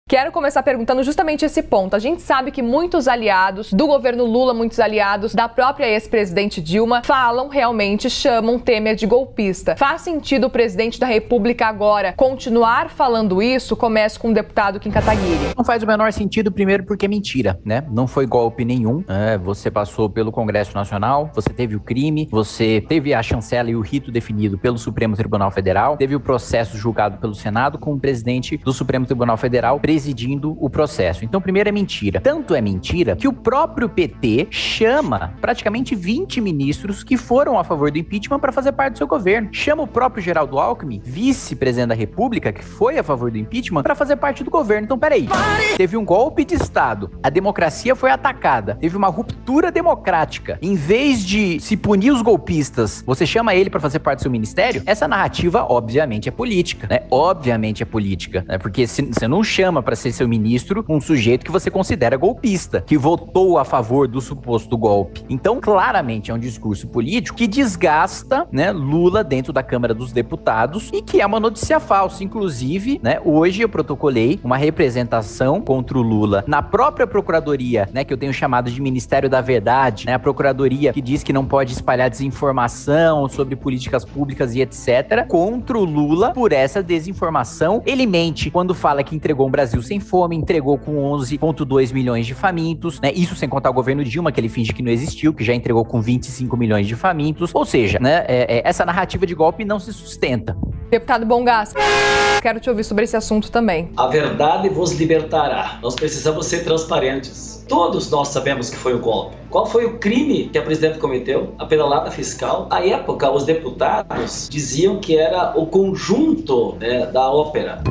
Quero começar perguntando justamente esse ponto. A gente sabe que muitos aliados do governo Lula, muitos aliados da própria ex-presidente Dilma, chamam Temer de golpista. Faz sentido o presidente da República agora continuar falando isso? Começo com o deputado Kim Kataguiri. Não faz o menor sentido, primeiro porque é mentira, né? Não foi golpe nenhum. Você passou pelo Congresso Nacional, você teve o crime, você teve a chancela e o rito definido pelo Supremo Tribunal Federal, teve o processo julgado pelo Senado com o presidente do Supremo Tribunal Federal presidindo o processo. Então, primeiro é mentira. Tanto é mentira que o próprio PT chama praticamente 20 ministros que foram a favor do impeachment para fazer parte do seu governo. Chama o próprio Geraldo Alckmin, vice-presidente da República, que foi a favor do impeachment, para fazer parte do governo. Então, peraí. Teve um golpe de Estado. A democracia foi atacada. Teve uma ruptura democrática. Em vez de se punir os golpistas, você chama ele para fazer parte do seu ministério? Essa narrativa, obviamente, é política, né? Obviamente é política, né? Porque você não chama para ser seu ministro um sujeito que você considera golpista, que votou a favor do suposto golpe. Então, claramente é um discurso político que desgasta, né, Lula dentro da Câmara dos Deputados e que é uma notícia falsa. Inclusive, né, hoje eu protocolei uma representação contra o Lula na própria Procuradoria, né, que eu tenho chamado de Ministério da Verdade, né, a Procuradoria que diz que não pode espalhar desinformação sobre políticas públicas e etc, contra o Lula por essa desinformação. Ele mente quando fala que entregou um Brasil sem fome, entregou com 11,2 milhões de famintos, né? Isso sem contar o governo Dilma, que ele finge que não existiu, que já entregou com 25 milhões de famintos. Ou seja, né, essa narrativa de golpe não se sustenta. Deputado Bongás, quero te ouvir sobre esse assunto também. A verdade vos libertará. Nós precisamos ser transparentes. Todos nós sabemos que foi um golpe. Qual foi o crime que a presidente cometeu? A pedalada fiscal. À época, os deputados diziam que era o conjunto, né, da ópera.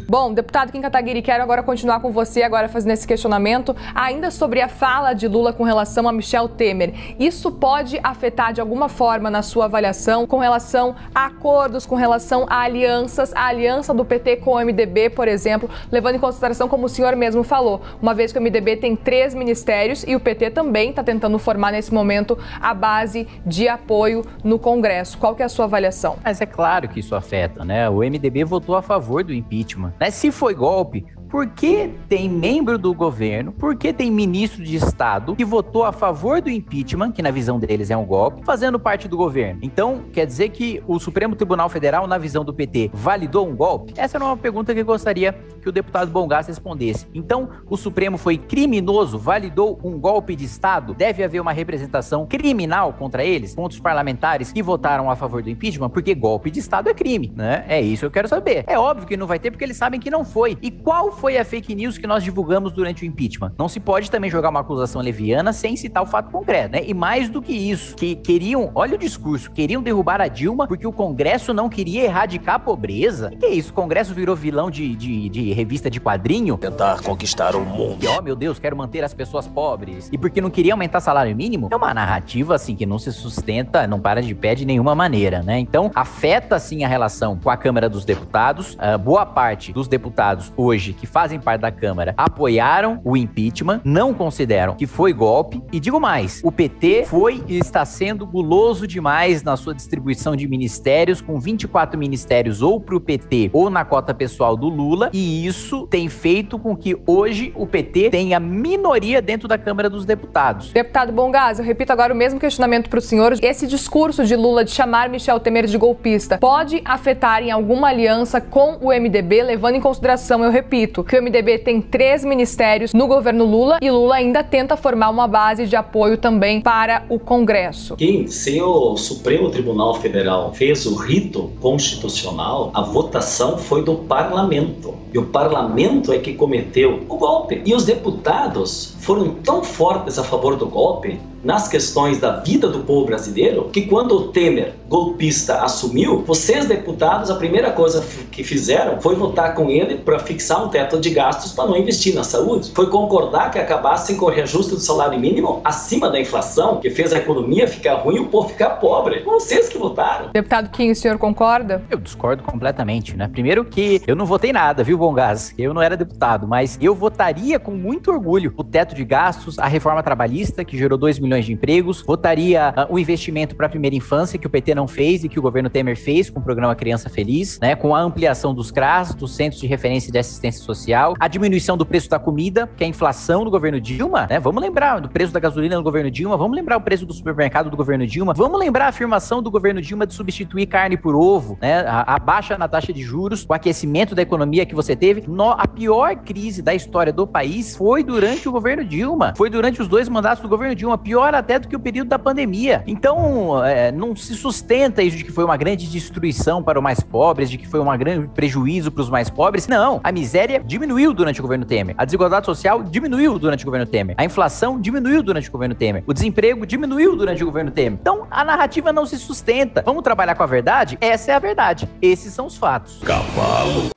Bom, deputado Kim Kataguiri, quero agora continuar com você, agora fazendo esse questionamento, ainda sobre a fala de Lula com relação a Michel Temer. Isso pode afetar de alguma forma na sua avaliação com relação a acordos, com relação a alianças, a aliança do PT com o MDB, por exemplo, levando em consideração, como o senhor mesmo falou, uma vez que o MDB tem 3 ministérios e o PT também está tentando formar nesse momento a base de apoio no Congresso. Qual que é a sua avaliação? Mas é claro que isso afeta, né? O MDB votou a favor do impeachment. Se foi golpe, por que tem membro do governo, por que tem ministro de Estado que votou a favor do impeachment, que na visão deles é um golpe, fazendo parte do governo? Então, quer dizer que o Supremo Tribunal Federal, na visão do PT, validou um golpe? Essa era uma pergunta que eu gostaria que o deputado Bongás respondesse. Então, o Supremo foi criminoso, validou um golpe de Estado? Deve haver uma representação criminal contra eles, contra os parlamentares que votaram a favor do impeachment? Porque golpe de Estado é crime, né? É isso que eu quero saber. É óbvio que não vai ter, porque eles sabem que não foi. E qual foi a fake news que nós divulgamos durante o impeachment? Não se pode também jogar uma acusação leviana sem citar o fato concreto, né? E mais do que isso, que queriam, olha o discurso, queriam derrubar a Dilma porque o Congresso não queria erradicar a pobreza. Que é isso? O Congresso virou vilão de revista de quadrinho? Tentar conquistar o mundo. E, oh meu Deus, quero manter as pessoas pobres. E porque não queria aumentar salário mínimo? É uma narrativa, assim, que não se sustenta, não para de pé de nenhuma maneira, né? Então, afeta, sim, a relação com a Câmara dos Deputados. Boa parte dos deputados hoje que fazem parte da Câmara apoiaram o impeachment, não consideram que foi golpe. E digo mais, o PT foi e está sendo guloso demais na sua distribuição de ministérios, com 24 ministérios ou pro PT ou na cota pessoal do Lula, e isso tem feito com que hoje o PT tenha minoria dentro da Câmara dos Deputados. Deputado Bongás, eu repito agora o mesmo questionamento para o senhor. Esse discurso de Lula de chamar Michel Temer de golpista pode afetar em alguma aliança com o MDB, levando em consideração, eu repito, que o MDB tem 3 ministérios no governo Lula e Lula ainda tenta formar uma base de apoio também para o Congresso? Se o Supremo Tribunal Federal fez o rito constitucional, a votação foi do parlamento. E o parlamento é que cometeu o golpe. E os deputados foram tão fortes a favor do golpe nas questões da vida do povo brasileiro, que quando o Temer, golpista, assumiu, vocês, deputados, a primeira coisa que fizeram foi votar com ele para fixar um teto de gastos para não investir na saúde. Foi concordar que acabassem com o reajuste do salário mínimo acima da inflação, que fez a economia ficar ruim e o povo ficar pobre. Vocês que votaram. Deputado Kim, o senhor concorda? Eu discordo completamente, né? Primeiro que eu não votei nada, viu, Bongás? Eu não era deputado, mas eu votaria com muito orgulho o teto de gastos, a reforma trabalhista, que gerou 2 milhões milhões de empregos, votaria o investimento para a primeira infância, que o PT não fez e que o governo Temer fez com o programa Criança Feliz, né, com a ampliação dos CRAS, dos Centros de Referência de Assistência Social, a diminuição do preço da comida, que é a inflação do governo Dilma, né, vamos lembrar do preço da gasolina no governo Dilma, vamos lembrar o preço do supermercado do governo Dilma, vamos lembrar a afirmação do governo Dilma de substituir carne por ovo, né, a baixa na taxa de juros, o aquecimento da economia que você teve. A pior crise da história do país foi durante o governo Dilma, foi durante os 2 mandatos do governo Dilma, pior até do que o período da pandemia. Então, não se sustenta isso de que foi uma grande destruição para os mais pobres, de que foi um grande prejuízo para os mais pobres. Não, a miséria diminuiu durante o governo Temer, a desigualdade social diminuiu durante o governo Temer, a inflação diminuiu durante o governo Temer, o desemprego diminuiu durante o governo Temer. Então, a narrativa não se sustenta. Vamos trabalhar com a verdade? Essa é a verdade. Esses são os fatos. Cavalo.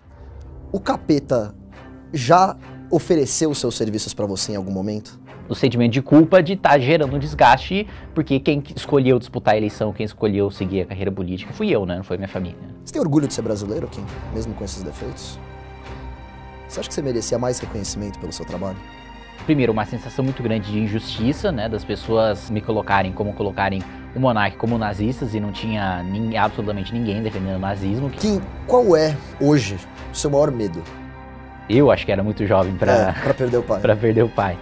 O capeta já ofereceu os seus serviços pra você em algum momento? O sentimento de culpa de estar gerando um desgaste, porque quem escolheu disputar a eleição, quem escolheu seguir a carreira política, fui eu, né? Não foi minha família. Você tem orgulho de ser brasileiro, Kim? Mesmo com esses defeitos? Você acha que você merecia mais reconhecimento pelo seu trabalho? Primeiro, uma sensação muito grande de injustiça, né? Das pessoas me colocarem o monarca como nazistas e não tinha absolutamente ninguém defendendo o nazismo. Kim, qual é, hoje, o seu maior medo? Eu acho que era muito jovem pra perder o pai. Pra perder o pai.